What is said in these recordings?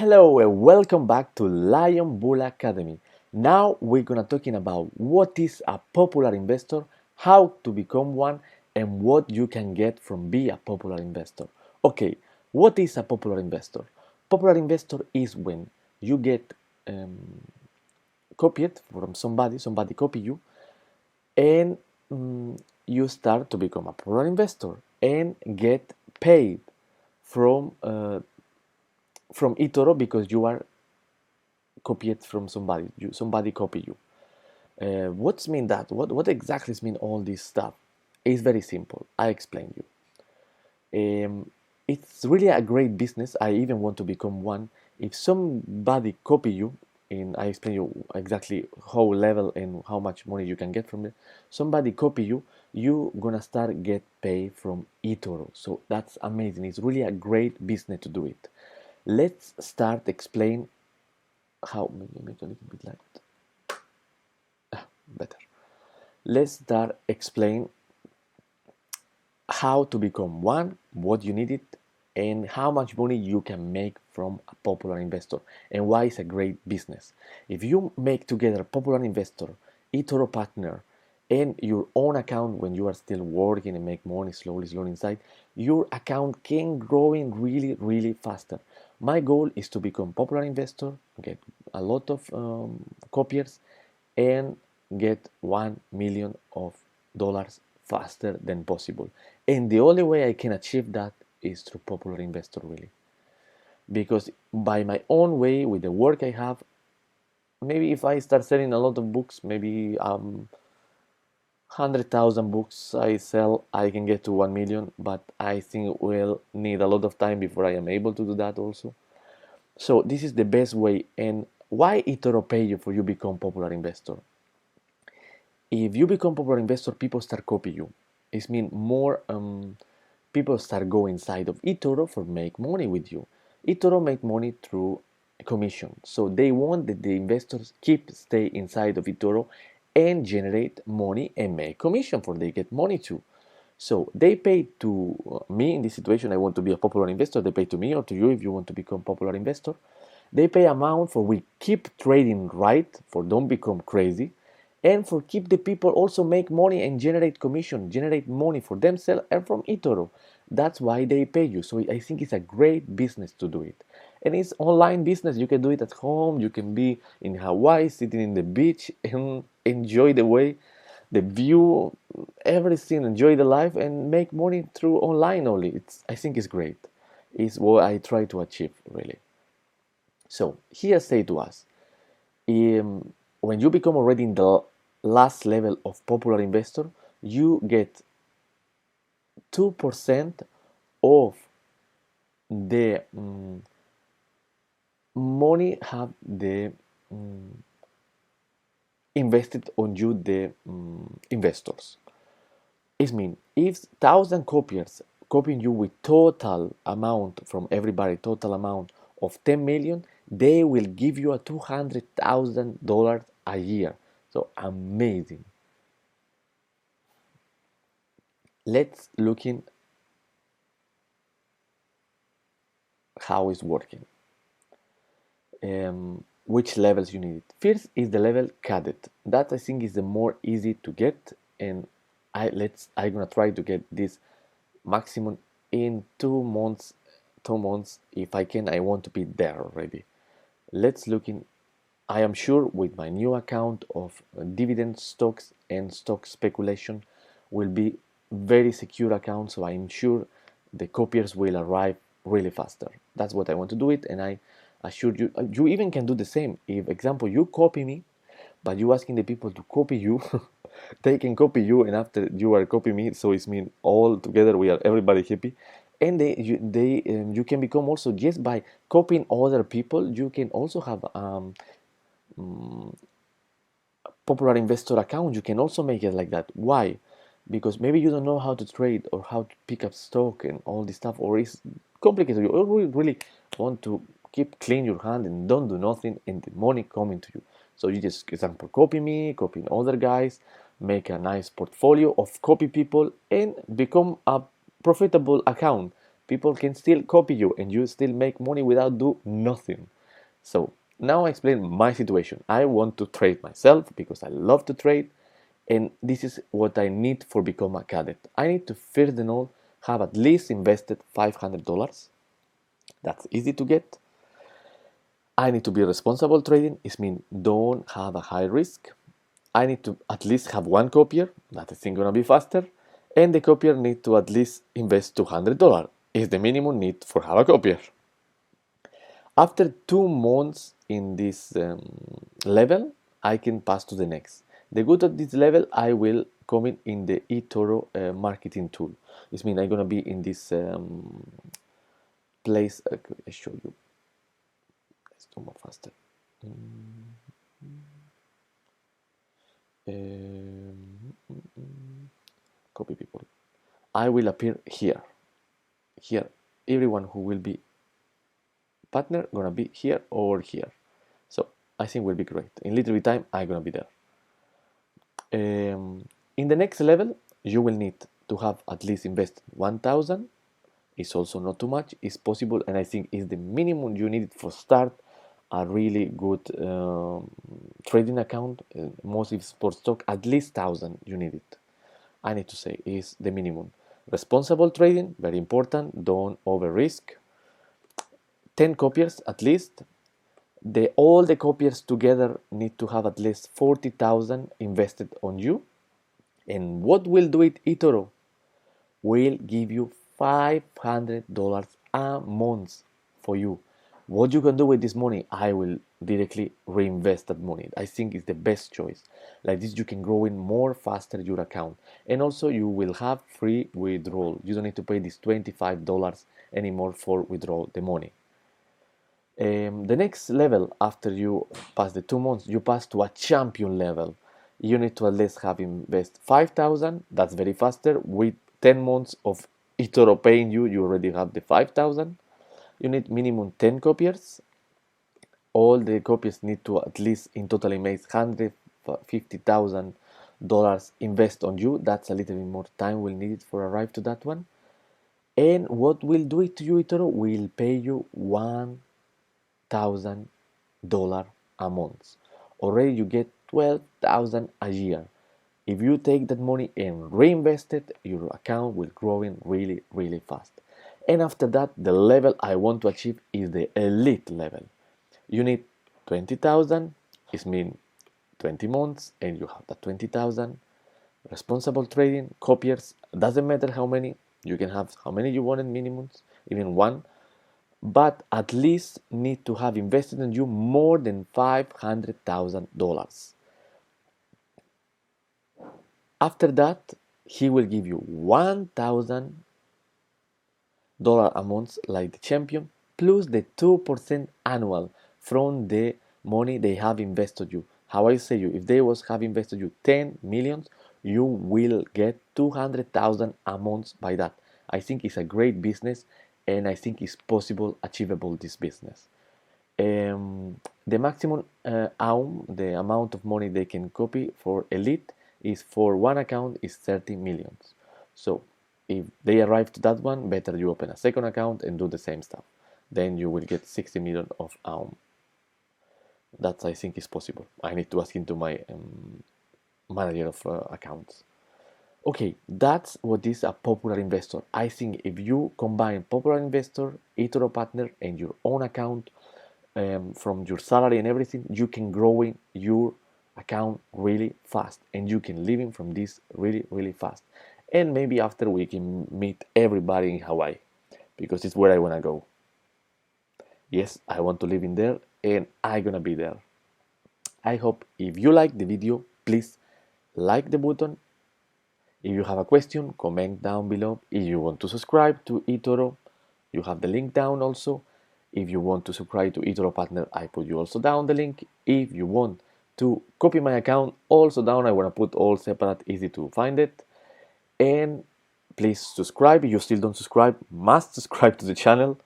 Hello and welcome back to Lion Bull Academy. Now we're gonna talking about what is a popular investor, how to become one, and what you can get from being a popular investor. Okay, what is a popular investor? Popular investor is when you get um, copied from somebody copy you, and you start to become a popular investor and get paid from uh, from eToro because you are copied from somebody. Somebody copy you. What's mean that? What exactly mean all this stuff? It's very simple. I explain you. It's really a great business. I even want to become one. If somebody copy you, and I explain you exactly how level and how much money you can get from it. Somebody copy you, you gonna start get paid from eToro. So that's amazing. It's really a great business to do it. Let's start explain how. Maybe make a little bit light. Better. Let's start explain how to become one, what you need it, and how much money you can make from a popular investor, and why it's a great business. If you make together popular investor, eToro partner, and your own account when you are still working and make money slowly inside, your account can growing really faster. My goal is to become popular investor, get a lot of copiers, and get 1 million of dollars faster than possible. And the only way I can achieve that is through popular investor, really. Because by my own way, with the work I have, maybe if I start selling a lot of books, maybe 100,000 books I sell, I can get to 1 million, but I think we'll need a lot of time before I am able to do that also. So this is the best way. And why eToro pay you for you become popular investor? If you become popular investor, people start copy you. It means more people start go inside of eToro for make money with you. eToro make money through commission, so they want that the investors keep stay inside of eToro and generate money and make commission for they get money too. So they pay to me in this situation. I want to be a popular investor. They pay to me or to you if you want to become popular investor. They pay amount for we keep trading right for don't become crazy, and for keep the people also make money and generate commission, generate money for themselves and from eToro. That's why they pay you. So I think it's a great business to do it. And it's online business. You can do it at home. You can be in Hawaii, sitting in the beach and enjoy the way, the view, everything, enjoy the life and make money through online only. I think it's great. It's what I try to achieve really. So here say to us, when you become already in the last level of popular investor, you get 2% of the money have the invested on you the investors. It means if 1,000 copiers copying you with total amount from everybody, total amount of 10 million, they will give you a $200,000 a year. So amazing. Let's look in how it's working. Which levels you need it. First is the level cadet. That I think is the more easy to get, and I'm gonna try to get this maximum in 2 months. 2 months if I can. I want to be there already. Let's look in. I am sure with my new account of dividend stocks and stock speculation will be very secure account, so I'm sure the copiers will arrive really faster. That's what I want to do it, and I assure you, you even can do the same. If example you copy me, but you asking the people to copy you, they can copy you, and after you are copy me, so it's mean all together we are everybody happy, and you can become also just by copying other people. You can also have popular investor account. You can also make it like that. Why? Because maybe you don't know how to trade or how to pick up stock and all this stuff, or it's complicated. You really want to keep clean your hand and don't do nothing, and the money coming to you. So you just, example, copy me, copying other guys, make a nice portfolio of copy people, and become a profitable account. people can still copy you and you still make money without do nothing. So now I explain my situation. I want to trade myself because I love to trade, and this is what I need for become a cadet. I need to first and all have at least invested $500. That's easy to get. I need to be responsible trading. It means don't have a high risk. I need to at least have one copier. That is gonna be faster. And the copier need to at least invest $200. Is the minimum need for have a copier. After 2 months in this level, I can pass to the next. The good of this level, I will come in the eToro marketing tool. This means I'm gonna be in this place. I show you. Let's do more faster. Copy people. I will appear here. Here, everyone who will be partner gonna be here or here. So I think will be great. In little bit time, I'm gonna be there. In the next level, you will need to have at least invested 1,000. It's also not too much. It's possible, and I think is the minimum you need for start a really good trading account. Mostly sports stock, at least 1,000 you need it. I need to say is the minimum. Responsible trading, very important. Don't over risk. 10 copiers at least. All the copiers together need to have at least 40,000 invested on you. And what will do it, eToro? Will give you $500 a month for you. What you can do with this money, I will directly reinvest that money. I think it's the best choice. Like this, you can grow in more faster your account. And also you will have free withdrawal. You don't need to pay this $25 anymore for withdraw the money. The next level after you pass the 2 months, you pass to a champion level. You need to at least have invest 5,000. That's very faster. With 10 months of eToro paying you, you already have the 5,000. You need minimum 10 copiers. All the copies need to at least in total make $150,000 invest on you. That's a little bit more time will need for arrive to that one. And what will do it to you, eToro? Will pay you $1,000 a month. Already you get 12,000 a year. If you take that money and reinvest it, your account will growing really, really fast. And after that, the level I want to achieve is the elite level. You need 20,000, it means 20 months, and you have that 20,000. Responsible trading, copiers, doesn't matter how many, you can have how many you want in minimums, even one, but at least need to have invested in you more than $500,000. After that, he will give you $1,000 a month like the champion, plus the 2% annual from the money they have invested you. How I say you, if they was have invested you 10 millions, you will get 200,000 a month by that. I think it's a great business, and I think it's possible, achievable this business. The maximum the amount of money they can copy for elite is for one account is 30 millions. So if they arrive to that one, better you open a second account and do the same stuff. Then you will get 60 million of that I think is possible. I need to ask into my manager of accounts. Okay, that's what is a popular investor. I think if you combine popular investor, eToro partner, and your own account, from your salary and everything, you can grow in your account really fast, and you can live in from this really, really fast. And maybe after we can meet everybody in Hawaii, because it's where I wanna go. Yes, I want to live in there, and I'm gonna be there. I hope if you like the video, please like the button. If you have a question, comment down below. If you want to subscribe to eToro, you have the link down also. If you want to subscribe to eToro Partner, I put you also down the link. If you want to copy my account, also down, I want to put all separate, easy to find it. And please subscribe. If you still don't subscribe, must subscribe to the channel.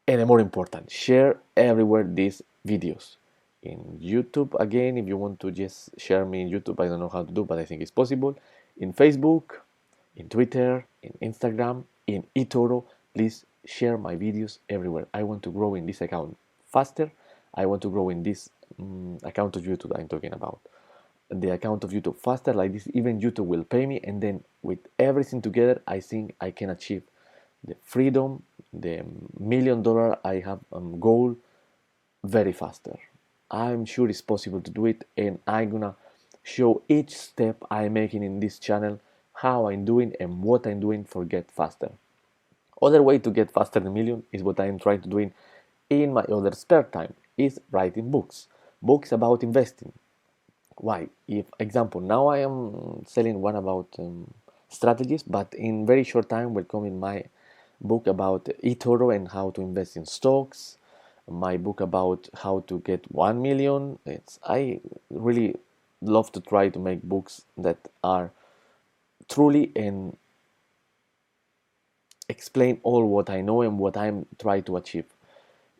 And more important, share everywhere these videos. In YouTube, again, if you want to just share me in YouTube, I don't know how to do, but I think it's possible. In Facebook, in Twitter, in Instagram, in eToro. Please share my videos everywhere. I want to grow in this account faster. I want to grow in this account of YouTube I'm talking about. The account of YouTube faster, like this, even YouTube will pay me, and then with everything together, I think I can achieve the freedom, the $1 million I have goal very faster. I'm sure it's possible to do it, and I'm gonna show each step I'm making in this channel, how I'm doing and what I'm doing for get faster. Other way to get faster than million is what I'm trying to do in my other spare time, is writing books about investing. Why? If example, now I am selling one about strategies, but in very short time will come in my book about eToro and how to invest in stocks. My book about how to get 1 million. It's I really love to try to make books that are truly and explain all what I know and what I'm trying to achieve.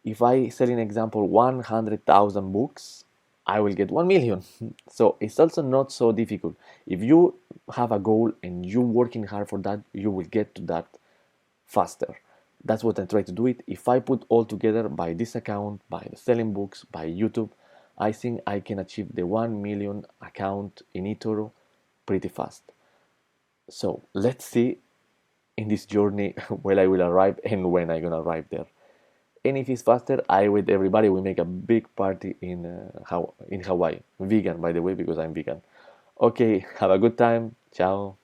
If I sell an example 100,000 books, I will get 1 million. So it's also not so difficult. If you have a goal and you're working hard for that, you will get to that faster. That's what I try to do it. If I put all together by this account, by the selling books, by YouTube, I think I can achieve the 1 million account in eToro pretty fast. So let's see in this journey where I will arrive and when I'm gonna arrive there. And if it's faster, I with everybody we make a big party in Hawaii. Vegan, by the way, because I'm vegan. Okay, have a good time. Ciao.